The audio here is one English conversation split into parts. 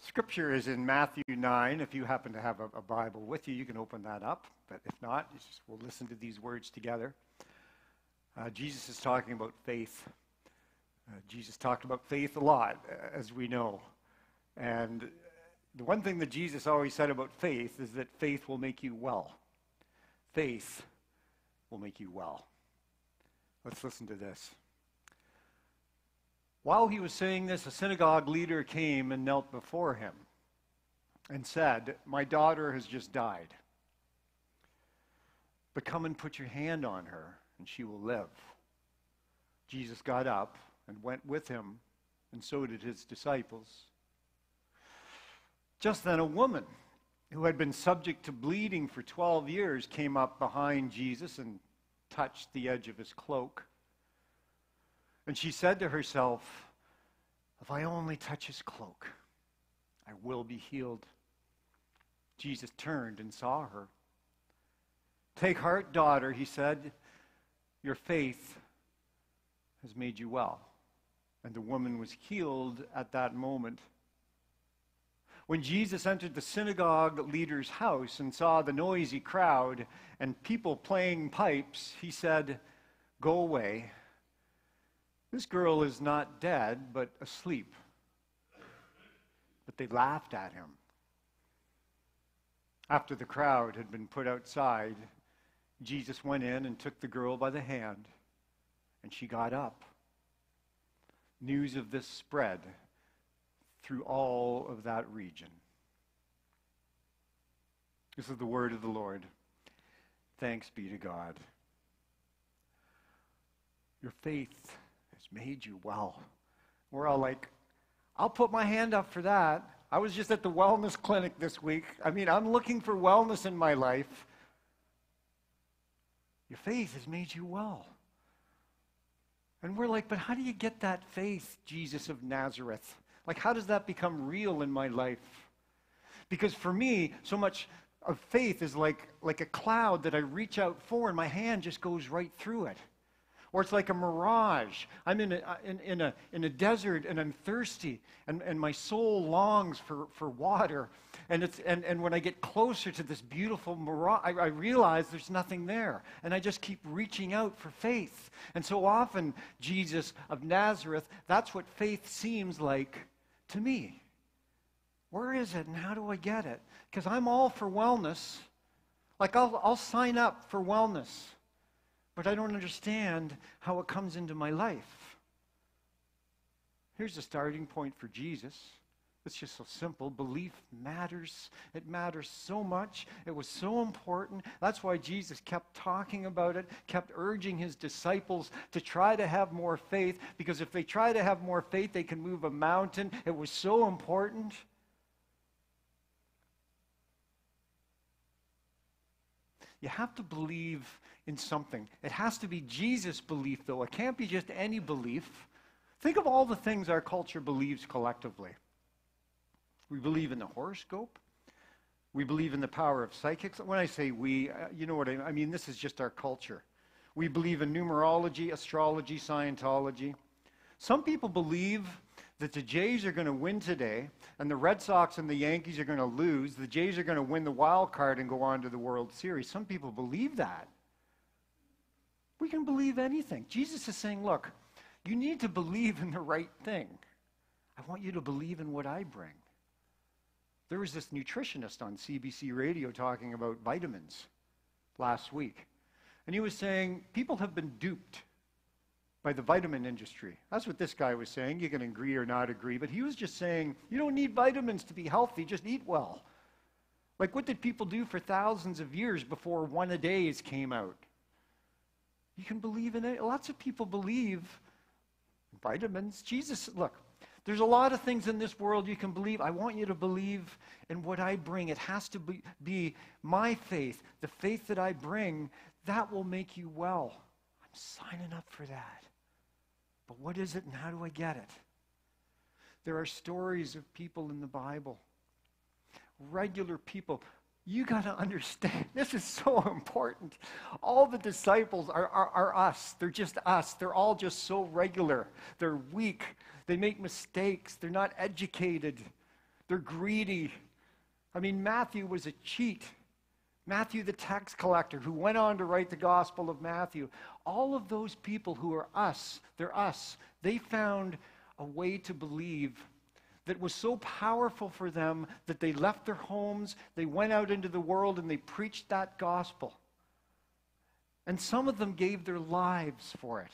Scripture is in Matthew 9. If you happen to have a Bible with you, you can open that up. But if not, we'll listen to these words together. Jesus is talking about faith. Jesus talked about faith a lot, as we know. And the one thing that Jesus always said about faith is that faith will make you well. Faith will make you well. Let's listen to this. While he was saying this, a synagogue leader came and knelt before him and said, "My daughter has just died. But come and put your hand on her, and she will live." Jesus got up and went with him, and so did his disciples. Just then a woman who had been subject to bleeding for 12 years came up behind Jesus and touched the edge of his cloak. And she said to herself, "If I only touch his cloak, I will be healed." Jesus turned and saw her. "Take heart, daughter," he said. "Your faith has made you well." And the woman was healed at that moment. When Jesus entered the synagogue leader's house and saw the noisy crowd and people playing pipes, he said, "Go away. This girl is not dead, but asleep." But they laughed at him. After the crowd had been put outside, Jesus went in and took the girl by the hand, and she got up. News of this spread through all of that region. This is the word of the Lord. Thanks be to God. Your faith has made you well. We're all like, I'll put my hand up for that. I was just at the wellness clinic this week. I'm looking for wellness in my life. Your faith has made you well. And we're like, but how do you get that faith, Jesus of Nazareth? Like, how does that become real in my life? Because for me, so much of faith is like a cloud that I reach out for and my hand just goes right through it. Or it's like a mirage. I'm in a desert and I'm thirsty and my soul longs for water. And when I get closer to this beautiful mirage, I realize there's nothing there. And I just keep reaching out for faith. And so often, Jesus of Nazareth, that's what faith seems like to me. Where is it and how do I get it? Because I'm all for wellness. Like I'll sign up for wellness. But I don't understand how it comes into my life. Here's the starting point for Jesus. It's just so simple. Belief matters. It matters so much. It was so important. That's why Jesus kept talking about it, kept urging his disciples to try to have more faith, because if they try to have more faith, they can move a mountain. It was so important. You have to believe in something. It has to be Jesus' belief, though. It can't be just any belief. Think of all the things our culture believes collectively. We believe in the horoscope. We believe in the power of psychics. When I say we, you know what I mean. This is just our culture. We believe in numerology, astrology, Scientology. Some people believe that the Jays are going to win today, and the Red Sox and the Yankees are going to lose. The Jays are going to win the wild card and go on to the World Series. Some people believe that. We can believe anything. Jesus is saying, look, you need to believe in the right thing. I want you to believe in what I bring. There was this nutritionist on CBC radio talking about vitamins last week. And he was saying people have been duped by the vitamin industry. That's what this guy was saying. You can agree or not agree, but he was just saying, you don't need vitamins to be healthy, just eat well. Like, what did people do for thousands of years before one-a-days came out? You can believe in it. Lots of people believe in vitamins. Jesus, look, there's a lot of things in this world you can believe. I want you to believe in what I bring. It has to be my faith, the faith that I bring, that will make you well. I'm signing up for that. But what is it and how do I get it? There are stories of people in the Bible, regular people. You got to understand, this is so important. All the disciples are us. They're just us. They're all just so regular. They're weak. They make mistakes. They're not educated. They're greedy. I mean, Matthew was a cheat. Matthew, the tax collector, who went on to write the Gospel of Matthew. All of those people who are us, they're us. They found a way to believe that was so powerful for them that they left their homes, they went out into the world, and they preached that gospel. And some of them gave their lives for it.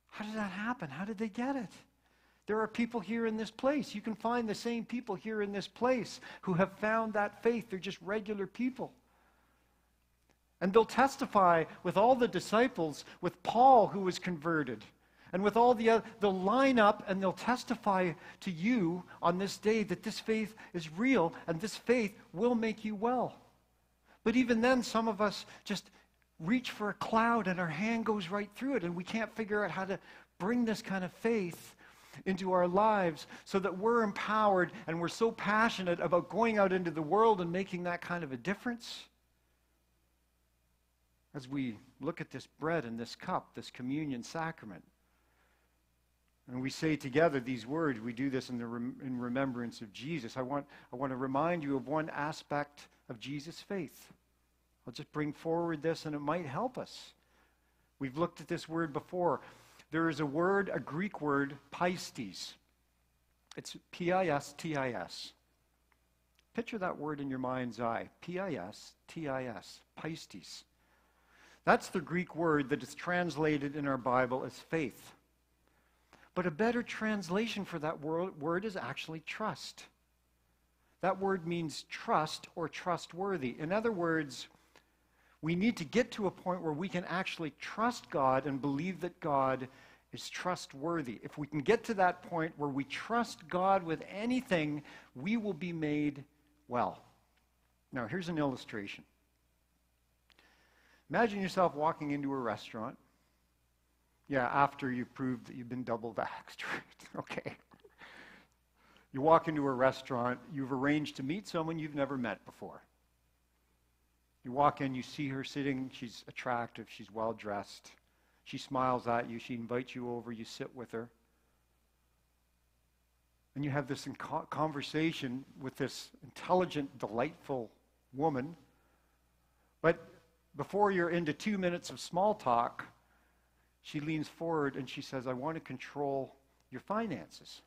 How did that happen? How did they get it? There are people here in this place. You can find the same people here in this place who have found that faith. They're just regular people. And they'll testify with all the disciples, with Paul who was converted, and with all the other. They'll line up and they'll testify to you on this day that this faith is real and this faith will make you well. But even then, some of us just reach for a cloud and our hand goes right through it, and we can't figure out how to bring this kind of faith into our lives so that we're empowered and we're so passionate about going out into the world and making that kind of a difference. As we look at this bread and this cup, this communion sacrament, and we say together these words, we do this in remembrance of Jesus. I want to remind you of one aspect of Jesus' faith. I'll just bring forward this and it might help us. We've looked at this word before. There is a word, a Greek word, pistis. It's P-I-S-T-I-S. Picture that word in your mind's eye. P-I-S-T-I-S. Pistis. That's the Greek word that is translated in our Bible as faith. But a better translation for that word is actually trust. That word means trust or trustworthy. In other words, we need to get to a point where we can actually trust God and believe that God is trustworthy. If we can get to that point where we trust God with anything, we will be made well. Now, here's an illustration. Imagine yourself walking into a restaurant. Yeah, after you've proved that you've been double-vaxxed, right? Okay. You walk into a restaurant, you've arranged to meet someone you've never met before. You walk in, you see her sitting, she's attractive, she's well-dressed. She smiles at you, she invites you over, you sit with her. And you have this conversation with this intelligent, delightful woman. But before you're into 2 minutes of small talk, she leans forward and she says, I want to control your finances.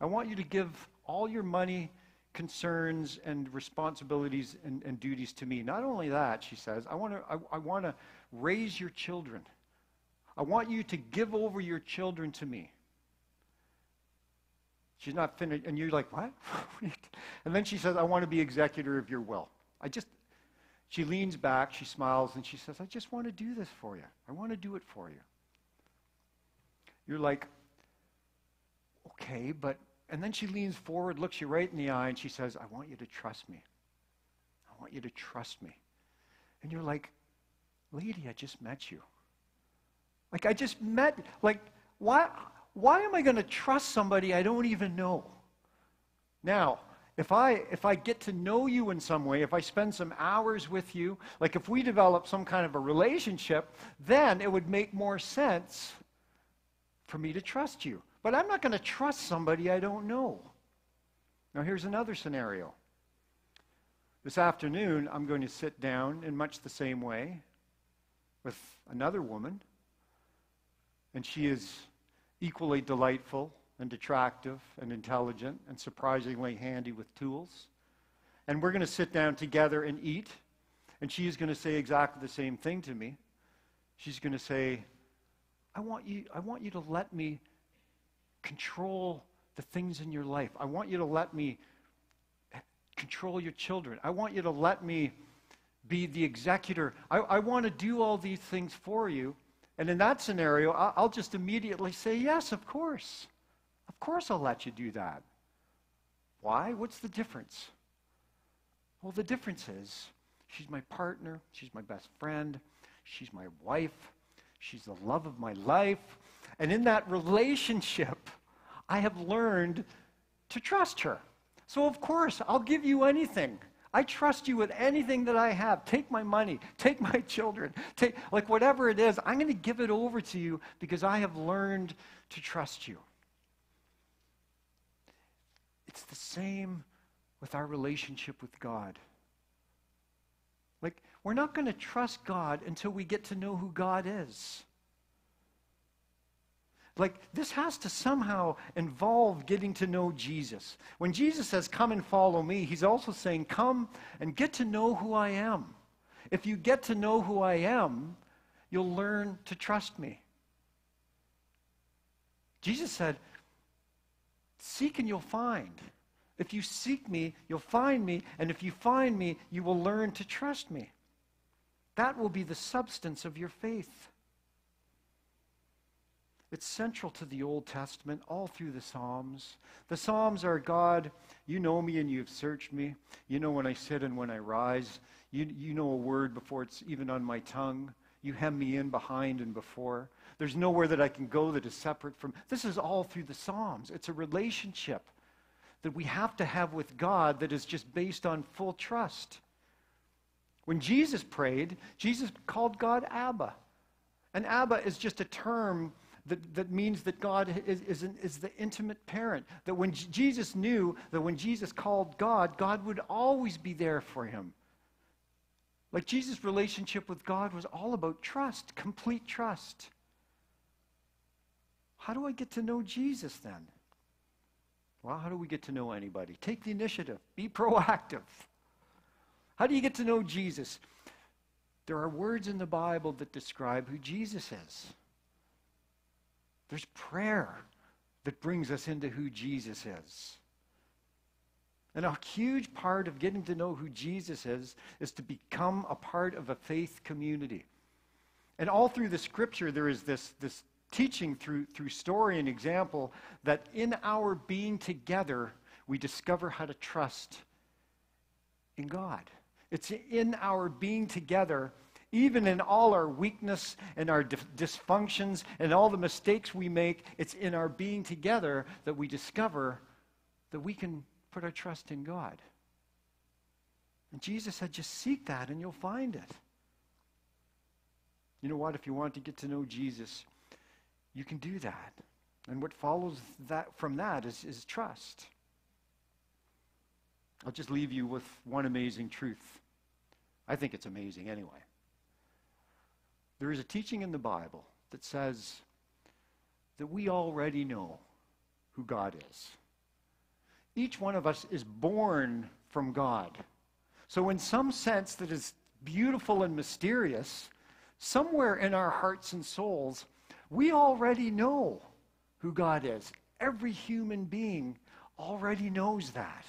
I want you to give all your money, concerns, and responsibilities and duties to me. Not only that, she says, I want to raise your children. I want you to give over your children to me. She's not finished, and you're like, what? And then she says, I want to be executor of your will. She leans back, she smiles, and she says, I just want to do this for you. I want to do it for you. You're like, okay, but, and then she leans forward, looks you right in the eye, and she says, I want you to trust me. I want you to trust me. And you're like, lady, I just met you. Like, I just met, like, why am I going to trust somebody I don't even know? Now, if I get to know you in some way, if I spend some hours with you, like if we develop some kind of a relationship, then it would make more sense for me to trust you. But I'm not going to trust somebody I don't know. Now here's another scenario. This afternoon, I'm going to sit down in much the same way with another woman, and she is equally delightful and attractive and intelligent and surprisingly handy with tools. And we're going to sit down together and eat, and she is going to say exactly the same thing to me. She's going to say, I want you to let me control the things in your life. I want you to let me control your children. I want you to let me be the executor. I want to do all these things for you. And in that scenario, I'll just immediately say, yes, of course. Of course I'll let you do that. Why? What's the difference? Well, the difference is she's my partner, she's my best friend, she's my wife, she's the love of my life. And in that relationship, I have learned to trust her. So of course, I'll give you anything. I trust you with anything that I have. Take my money, take my children, take like whatever it is, I'm going to give it over to you because I have learned to trust you. It's the same with our relationship with God. Like, we're not going to trust God until we get to know who God is. Like, this has to somehow involve getting to know Jesus. When Jesus says, come and follow me, he's also saying, come and get to know who I am. If you get to know who I am, you'll learn to trust me. Jesus said, seek and you'll find. If you seek me, you'll find me. And if you find me, you will learn to trust me. That will be the substance of your faith. It's central to the Old Testament, all through the Psalms. The Psalms are, God, you know me and you've searched me. You know when I sit and when I rise. You know a word before it's even on my tongue. You hem me in behind and before. There's nowhere that I can go that is separate from. This is all through the Psalms. It's a relationship that we have to have with God that is just based on full trust. When Jesus prayed, Jesus called God Abba. And Abba is just a term that means that God is the intimate parent. That when Jesus knew that when Jesus called God, God would always be there for him. Like Jesus' relationship with God was all about trust, complete trust. How do I get to know Jesus then? Well, how do we get to know anybody? Take the initiative. Be proactive. How do you get to know Jesus? There are words in the Bible that describe who Jesus is. There's prayer that brings us into who Jesus is. And a huge part of getting to know who Jesus is to become a part of a faith community. And all through the scripture, there is this teaching through story and example that in our being together, we discover how to trust in God. It's in our being together, even in all our weakness and our dysfunctions and all the mistakes we make, it's in our being together that we discover that we can put our trust in God. And Jesus said, just seek that and you'll find it. You know what? If you want to get to know Jesus, you can do that. And what follows from that is trust. I'll just leave you with one amazing truth. I think it's amazing anyway. There is a teaching in the Bible that says that we already know who God is. Each one of us is born from God. So in some sense that is beautiful and mysterious, somewhere in our hearts and souls, we already know who God is. Every human being already knows that.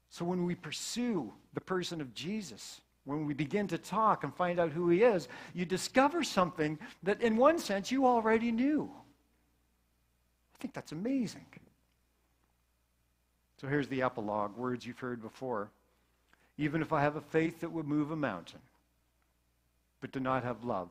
So when we pursue the person of Jesus, when we begin to talk and find out who he is, you discover something that in one sense you already knew. I think that's amazing. So here's the epilogue, words you've heard before. Even if I have a faith that would move a mountain, but do not have love,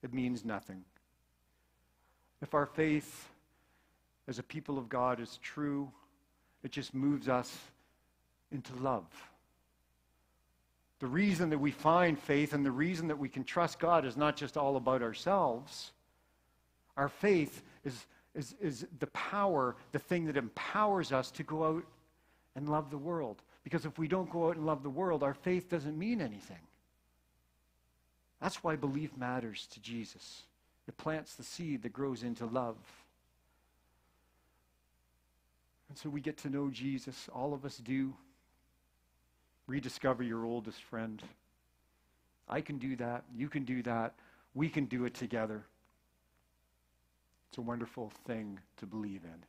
it means nothing. If our faith as a people of God is true, it just moves us into love. The reason that we find faith and the reason that we can trust God is not just all about ourselves. Our faith is the power, the thing that empowers us to go out and love the world. Because if we don't go out and love the world, our faith doesn't mean anything. That's why belief matters to Jesus. It plants the seed that grows into love. And so we get to know Jesus. All of us do. Rediscover your oldest friend. I can do that. You can do that. We can do it together. It's a wonderful thing to believe in.